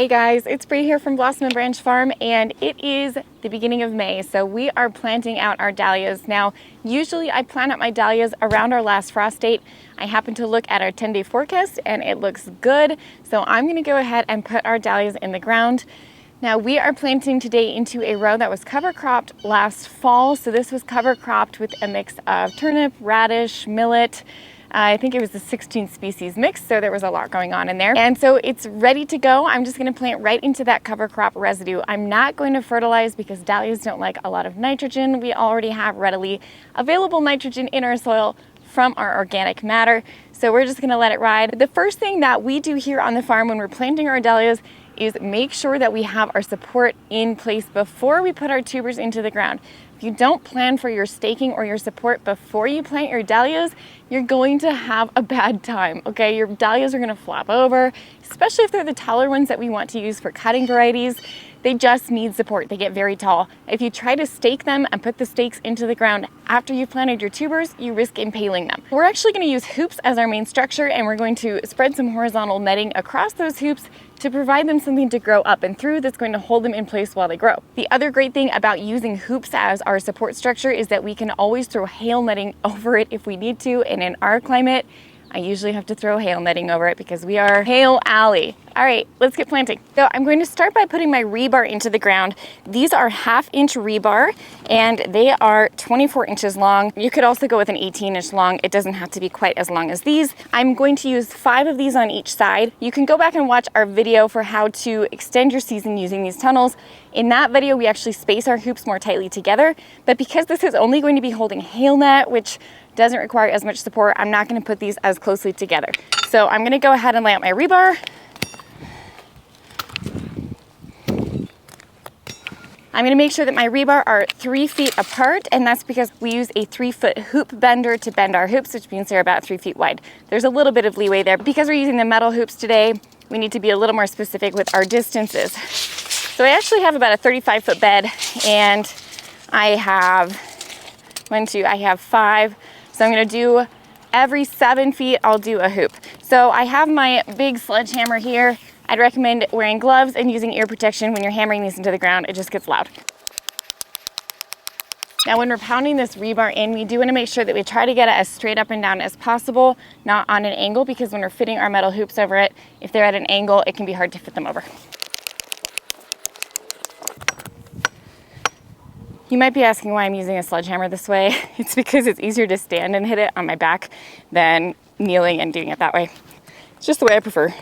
Hey guys, it's Bree here from Blossom and Branch Farm, and it is the beginning of May, so we are planting out our dahlias. Now, usually I plant out my dahlias around our last frost date. I happen to look at our 10-day forecast and it looks good, so I'm gonna go ahead and put our dahlias in the ground. Now, we are planting today into a row that was cover cropped last fall, so this was cover cropped with a mix of turnip, radish, millet. I think it was the 16 species mix, so there was a lot going on in there. And so it's ready to go. I'm just gonna plant right into that cover crop residue. I'm not going to fertilize because dahlias don't like a lot of nitrogen. We already have readily available nitrogen in our soil from our organic matter, so we're just gonna let it ride. The first thing that we do here on the farm when we're planting our dahlias is make sure that we have our support in place before we put our tubers into the ground. If you don't plan for your staking or your support before you plant your dahlias, you're going to have a bad time, okay? Your dahlias are gonna flop over, especially if they're the taller ones that we want to use for cutting varieties. They just need support. They get very tall. If you try to stake them and put the stakes into the ground after you've planted your tubers, you risk impaling them. We're actually gonna use hoops as our main structure, and we're going to spread some horizontal netting across those hoops to provide them something to grow up and through that's going to hold them in place while they grow. The other great thing about using hoops as our support structure is that we can always throw hail netting over it if we need to, and in our climate, I usually have to throw hail netting over it because we are Hail Alley. All right, let's get planting. So I'm going to start by putting my rebar into the ground. These are 1/2-inch rebar and they are 24 inches long. You could also go with an 18-inch long. It doesn't have to be quite as long as these. I'm going to use 5 of these on each side. You can go back and watch our video for how to extend your season using these tunnels. In that video, we actually space our hoops more tightly together, but because this is only going to be holding hail net, which doesn't require as much support, I'm not gonna put these as closely together. So I'm gonna go ahead and lay out my rebar. I'm gonna make sure that my rebar are 3 feet apart, and that's because we use a 3-foot hoop bender to bend our hoops, which means they're about 3 feet wide. There's a little bit of leeway there. Because we're using the metal hoops today, we need to be a little more specific with our distances. So I actually have about a 35-foot bed, and I have 5. So I'm gonna do every 7 feet, I'll do a hoop. So I have my big sledgehammer here. I'd recommend wearing gloves and using ear protection when you're hammering these into the ground. It just gets loud. Now when we're pounding this rebar in, we do wanna make sure that we try to get it as straight up and down as possible, not on an angle, because when we're fitting our metal hoops over it, if they're at an angle, it can be hard to fit them over. You might be asking why I'm using a sledgehammer this way. It's because it's easier to stand and hit it on my back than kneeling and doing it that way. It's just the way I prefer.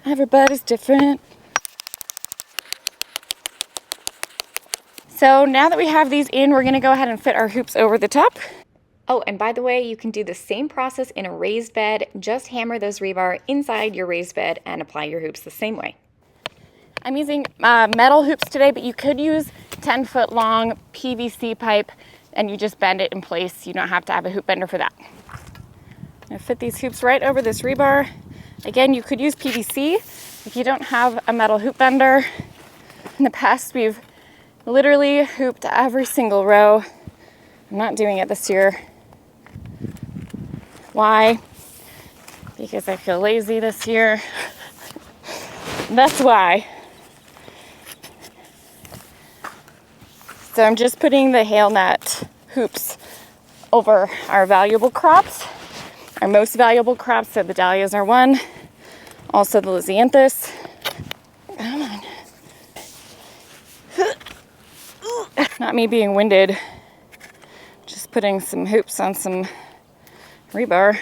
Everybody's different. So now that we have these in, we're gonna go ahead and fit our hoops over the top. Oh, and by the way, you can do the same process in a raised bed. Just hammer those rebar inside your raised bed and apply your hoops the same way. I'm using metal hoops today, but you could use 10-foot long PVC pipe and you just bend it in place. You don't have to have a hoop bender for that. I'm gonna fit these hoops right over this rebar. Again, you could use PVC if you don't have a metal hoop bender. In the past, we've literally hooped every single row. I'm not doing it this year. Why? Because I feel lazy this year. That's why. So I'm just putting the hail net hoops over our valuable crops, our most valuable crops. So the dahlias are one, also the lisianthus. Come on. Not me being winded, just putting some hoops on some rebar.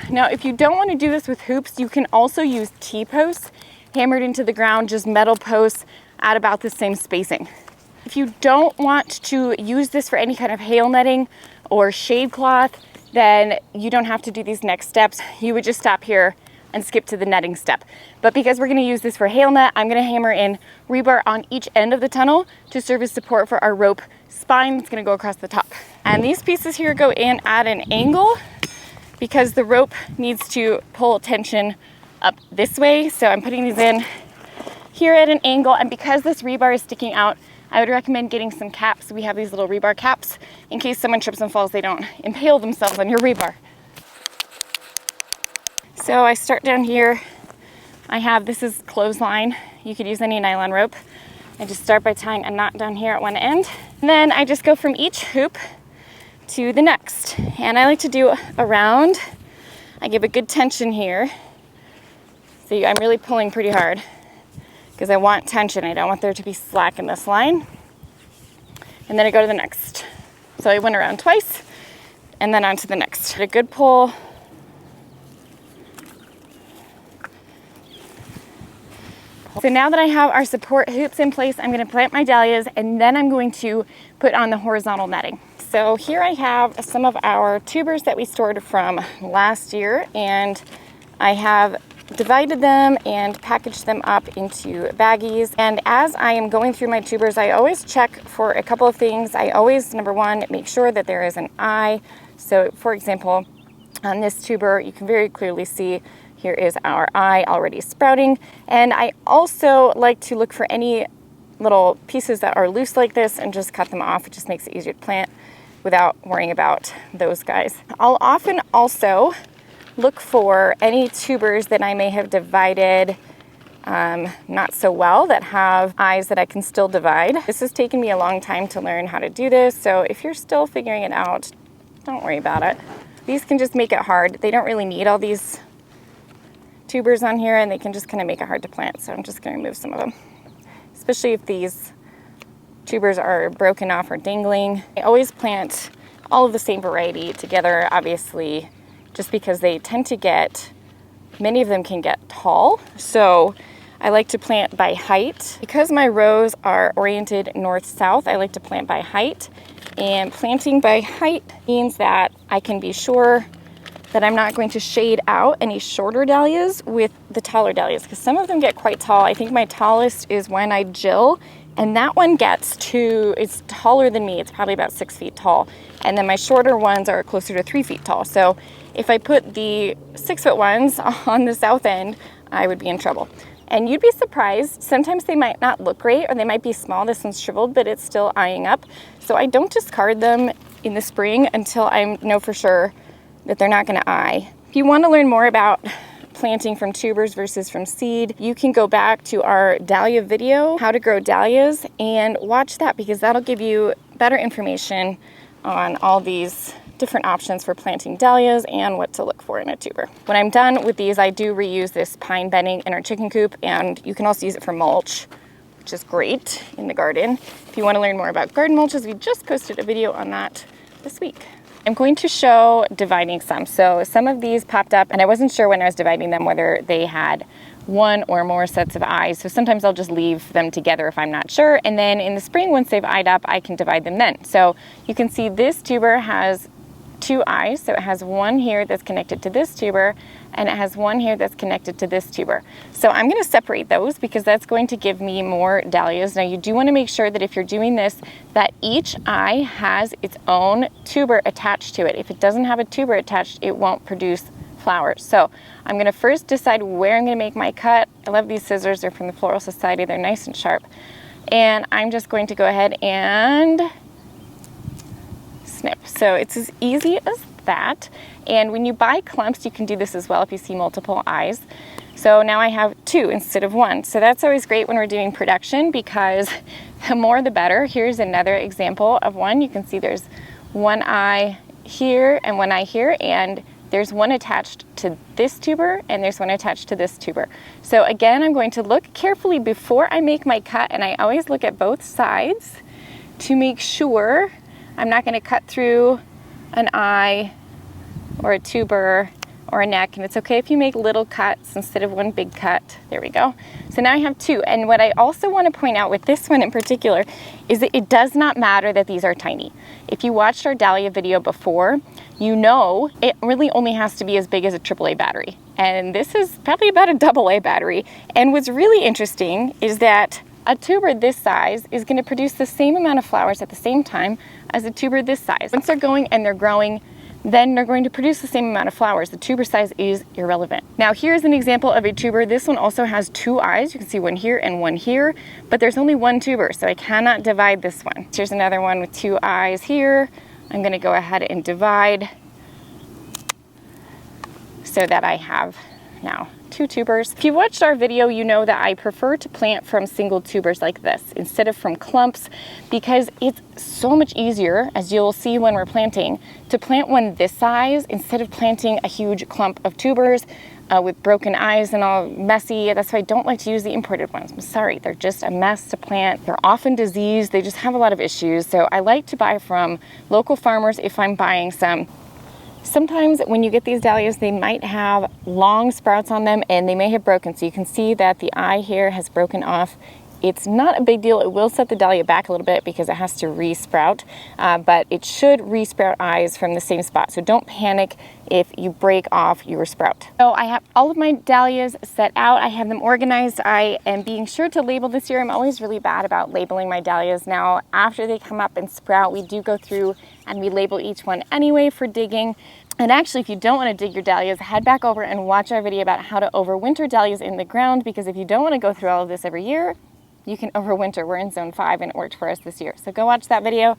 Now, if you don't want to do this with hoops, you can also use T-posts hammered into the ground, just metal posts at about the same spacing. If you don't want to use this for any kind of hail netting or shade cloth, then you don't have to do these next steps. You would just stop here and skip to the netting step. But because we're gonna use this for hail net, I'm gonna hammer in rebar on each end of the tunnel to serve as support for our rope spine that's gonna go across the top. And these pieces here go in at an angle because the rope needs to pull tension up this way. So I'm putting these in here at an angle, and because this rebar is sticking out, I would recommend getting some caps. We have these little rebar caps in case someone trips and falls, they don't impale themselves on your rebar. So I start down here This is clothesline. You could use any nylon rope. I just start by tying a knot down here at one end. And then I just go from each hoop to the next. And I like to do a round. I give a good tension here. See, I'm really pulling pretty hard because I want tension. I don't want there to be slack in this line. And then I go to the next. So I went around twice and then on to the next. A good pull. So now that I have our support hoops in place, I'm going to plant my dahlias and then I'm going to put on the horizontal netting. So here I have some of our tubers that we stored from last year, and I have divided them and packaged them up into baggies. And as I am going through my tubers, I always check for a couple of things. I always, number one, make sure that there is an eye. So for example, on this tuber, you can very clearly see here is our eye already sprouting. And I also like to look for any little pieces that are loose like this and just cut them off. It just makes it easier to plant without worrying about those guys. I'll often also look for any tubers that I may have divided not so well, that have eyes that I can still divide. This has taken me a long time to learn how to do this, so if you're still figuring it out, don't worry about it. These can just make it hard. They don't really need all these tubers on here, and they can just kind of make it hard to plant, so I'm just going to remove some of them, especially if these tubers are broken off or dangling. I always plant all of the same variety together, obviously, just because they tend to get, many of them can get tall, so I like to plant by height. Because my rows are oriented north-south, I like to plant by height, and planting by height means that I can be sure that I'm not going to shade out any shorter dahlias with the taller dahlias, because some of them get quite tall. I think my tallest is When I Jill, and that one gets to, it's taller than me. It's probably about 6 feet tall. And then my shorter ones are closer to 3 feet tall. So if I put the 6 foot ones on the south end, I would be in trouble. And you'd be surprised, sometimes they might not look great, or they might be small. This one's shriveled, but it's still eyeing up. So I don't discard them in the spring until I know for sure that they're not gonna eye. If you wanna learn more about planting from tubers versus from seed, you can go back to our dahlia video, how to grow dahlias, and watch that, because that'll give you better information on all these different options for planting dahlias and what to look for in a tuber. When I'm done with these, I do reuse this pine bedding in our chicken coop, and you can also use it for mulch, which is great in the garden. If you wanna learn more about garden mulches, we just posted a video on that this week. I'm going to show dividing some. So some of these popped up and I wasn't sure when I was dividing them whether they had one or more sets of eyes. So sometimes I'll just leave them together if I'm not sure. And then in the spring, once they've eyed up, I can divide them then. So you can see this tuber has 2 eyes. So it has one here that's connected to this tuber, and it has one here that's connected to this tuber. So I'm going to separate those because that's going to give me more dahlias. Now you do want to make sure that if you're doing this, that each eye has its own tuber attached to it. If it doesn't have a tuber attached, it won't produce flowers. So I'm going to first decide where I'm going to make my cut. I love these scissors. They're from the Floral Society. They're nice and sharp. And I'm just going to go ahead and snip. So it's as easy as that. And when you buy clumps, you can do this as well if you see multiple eyes. So now I have 2 instead of 1. So that's always great when we're doing production, because the more the better. Here's another example of one. You can see there's one eye here and one eye here, and there's one attached to this tuber and there's one attached to this tuber. So again, I'm going to look carefully before I make my cut, and I always look at both sides to make sure I'm not going to cut through an eye or a tuber or a neck, and it's okay if you make little cuts instead of one big cut. There we go. So now I have 2, and what I also want to point out with this one in particular is that it does not matter that these are tiny. If you watched our dahlia video before, you know it really only has to be as big as a AAA battery, and this is probably about a AA battery. And what's really interesting is that a tuber this size is going to produce the same amount of flowers at the same time as a tuber this size. Once they're going and they're growing, then they're going to produce the same amount of flowers. The tuber size is irrelevant. Now here's an example of a tuber. This one also has 2 eyes. You can see one here and one here, but there's only one tuber, so I cannot divide this one. Here's another one with 2 eyes here. I'm going to go ahead and divide so that I have now 2 tubers. If you watched our video, you know that I prefer to plant from single tubers like this instead of from clumps, because it's so much easier, as you'll see when we're planting, to plant one this size instead of planting a huge clump of tubers with broken eyes and all messy. That's why I don't like to use the imported ones. I'm sorry, they're just a mess to plant. They're often diseased. They just have a lot of issues. So I like to buy from local farmers if I'm buying some. Sometimes when you get these dahlias, they might have long sprouts on them and they may have broken. So you can see that the eye here has broken off. It's not a big deal. It will set the dahlia back a little bit because it has to re-sprout, but it should re-sprout eyes from the same spot. So don't panic if you break off your sprout. So I have all of my dahlias set out. I have them organized. I am being sure to label this year. I'm always really bad about labeling my dahlias. Now, after they come up and sprout, we do go through and we label each one anyway for digging. And actually, if you don't want to dig your dahlias, head back over and watch our video about how to overwinter dahlias in the ground, because if you don't want to go through all of this every year, you can overwinter. We're in zone 5 and it worked for us this year. So go watch that video.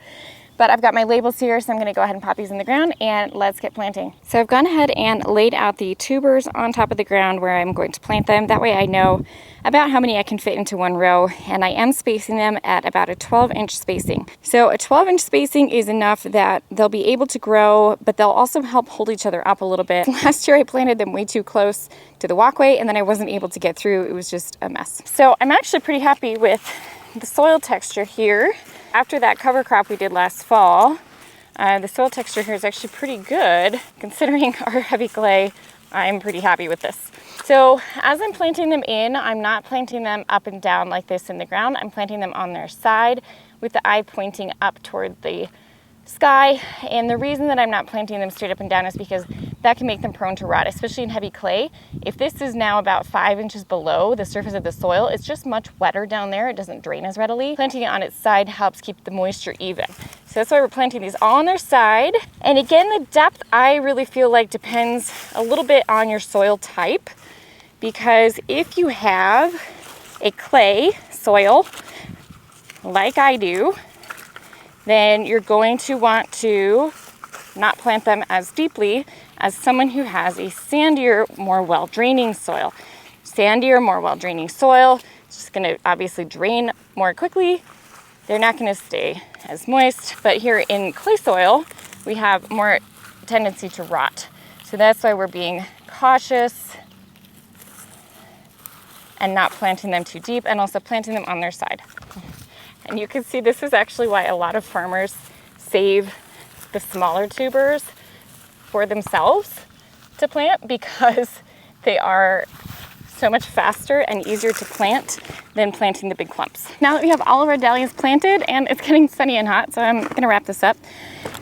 But I've got my labels here, so I'm gonna go ahead and pop these in the ground and let's get planting. So I've gone ahead and laid out the tubers on top of the ground where I'm going to plant them. That way I know about how many I can fit into one row, and I am spacing them at about a 12-inch spacing. So a 12-inch spacing is enough that they'll be able to grow, but they'll also help hold each other up a little bit. Last year I planted them way too close to the walkway and then I wasn't able to get through. It was just a mess. So I'm actually pretty happy with the soil texture here. After that cover crop we did last fall, the soil texture here is actually pretty good. Considering our heavy clay, I'm pretty happy with this. So as I'm planting them in, I'm not planting them up and down like this in the ground. I'm planting them on their side with the eye pointing up toward the sky. And the reason that I'm not planting them straight up and down is because that can make them prone to rot, especially in heavy clay. If this is now about 5 inches below the surface of the soil, it's just much wetter down there. It doesn't drain as readily. Planting it on its side helps keep the moisture even. So that's why we're planting these all on their side. And again, the depth I really feel like depends a little bit on your soil type, because if you have a clay soil like I do, then you're going to want to not plant them as deeply as someone who has a sandier, more well-draining soil. Sandier, more well-draining soil, it's just gonna obviously drain more quickly. They're not gonna stay as moist, but here in clay soil, we have more tendency to rot. So that's why we're being cautious and not planting them too deep, and also planting them on their side. And you can see this is actually why a lot of farmers save the smaller tubers for themselves to plant, because they are so much faster and easier to plant than planting the big clumps. Now that we have all of our dahlias planted, and it's getting sunny and hot, so I'm gonna wrap this up.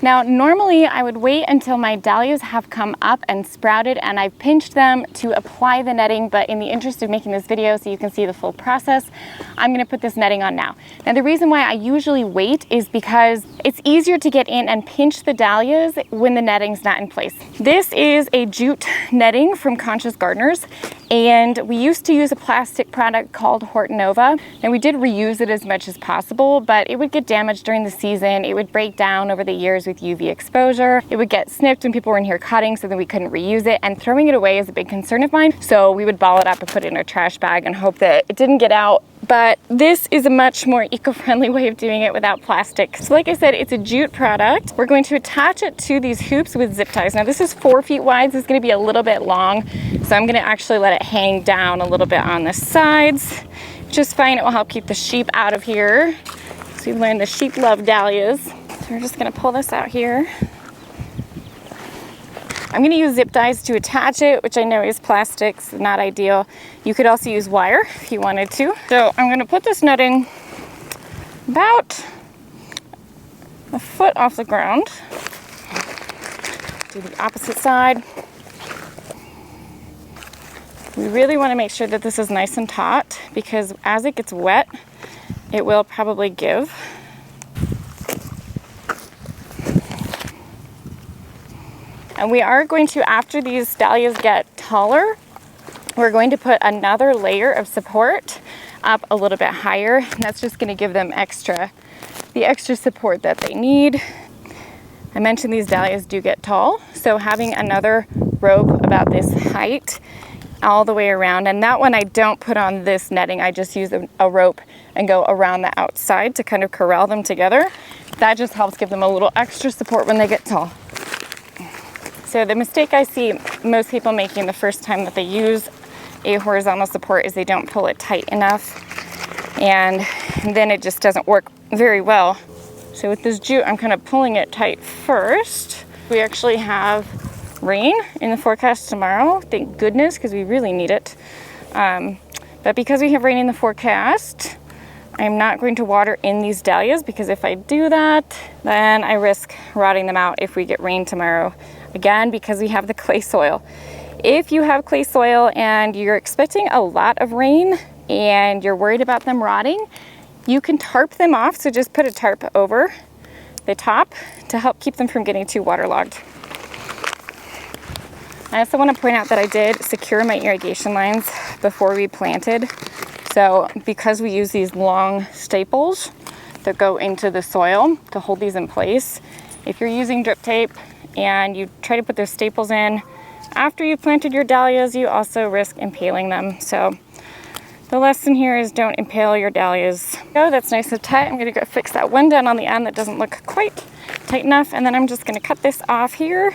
Now, normally I would wait until my dahlias have come up and sprouted and I've pinched them to apply the netting, but in the interest of making this video so you can see the full process, I'm gonna put this netting on now. Now, the reason why I usually wait is because it's easier to get in and pinch the dahlias when the netting's not in place. This is a jute netting from Conscious Gardeners, and we used to use a plastic product called Hortonova, and we did reuse it as much as possible, but it would get damaged during the season. It would break down over the years with UV exposure. It would get snipped when people were in here cutting, so then we couldn't reuse it, and throwing it away is a big concern of mine. So we would ball it up and put it in our trash bag and hope that it didn't get out. But this is a much more eco-friendly way of doing it without plastic. So like I said, it's a jute product. We're going to attach it to these hoops with zip ties. Now this is 4 feet wide, so it's gonna be a little bit long. So I'm gonna actually let it hang down a little bit on the sides. Just fine, it will help keep the sheep out of here. So we've learned the sheep love dahlias. So we're just gonna pull this out here. I'm gonna use zip ties to attach it, which I know is plastic, so not ideal. You could also use wire if you wanted to. So I'm gonna put this netting about a foot off the ground. Do the opposite side. We really wanna make sure that this is nice and taut, because as it gets wet, it will probably give. And we are going to, after these dahlias get taller, we're going to put another layer of support up a little bit higher. And that's just going to give them the extra support that they need. I mentioned these dahlias do get tall, so having another rope about this height all the way around. And that one I don't put on this netting. I just use a rope and go around the outside to kind of corral them together. That just helps give them a little extra support when they get tall. So the mistake I see most people making the first time that they use a horizontal support is they don't pull it tight enough, and then it just doesn't work very well. So with this jute, I'm kind of pulling it tight first. We actually have rain in the forecast tomorrow, thank goodness, because we really need it. But because we have rain in the forecast, I'm not going to water in these dahlias, because if I do that, then I risk rotting them out if we get rain tomorrow. Again, because we have the clay soil. If you have clay soil and you're expecting a lot of rain and you're worried about them rotting, you can tarp them off. So just put a tarp over the top to help keep them from getting too waterlogged. I also want to point out that I did secure my irrigation lines before we planted. So because we use these long staples that go into the soil to hold these in place, if you're using drip tape and you try to put those staples in after you've planted your dahlias, you also risk impaling them. So the lesson here is don't impale your dahlias. Oh, that's nice and tight. I'm gonna go fix that one down on the end that doesn't look quite tight enough, and then I'm just gonna cut this off here.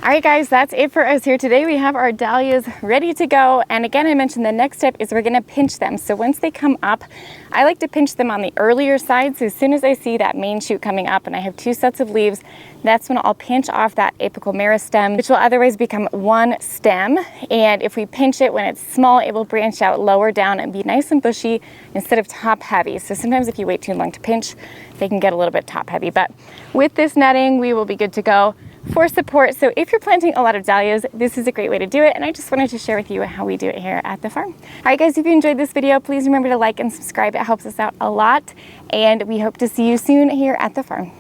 All right, guys, that's it for us here today. We have our dahlias ready to go. And again, I mentioned the next step is we're gonna pinch them. So once they come up, I like to pinch them on the earlier side. So as soon as I see that main shoot coming up and I have 2 sets of leaves, that's when I'll pinch off that apical meristem, which will otherwise become one stem. And if we pinch it when it's small, it will branch out lower down and be nice and bushy instead of top heavy. So sometimes if you wait too long to pinch, they can get a little bit top heavy. But with this netting, we will be good to go for support. So if you're planting a lot of dahlias, this is a great way to do it. And I just wanted to share with you how we do it here at the farm. All right, guys, if you enjoyed this video, please remember to like and subscribe. It helps us out a lot. And we hope to see you soon here at the farm.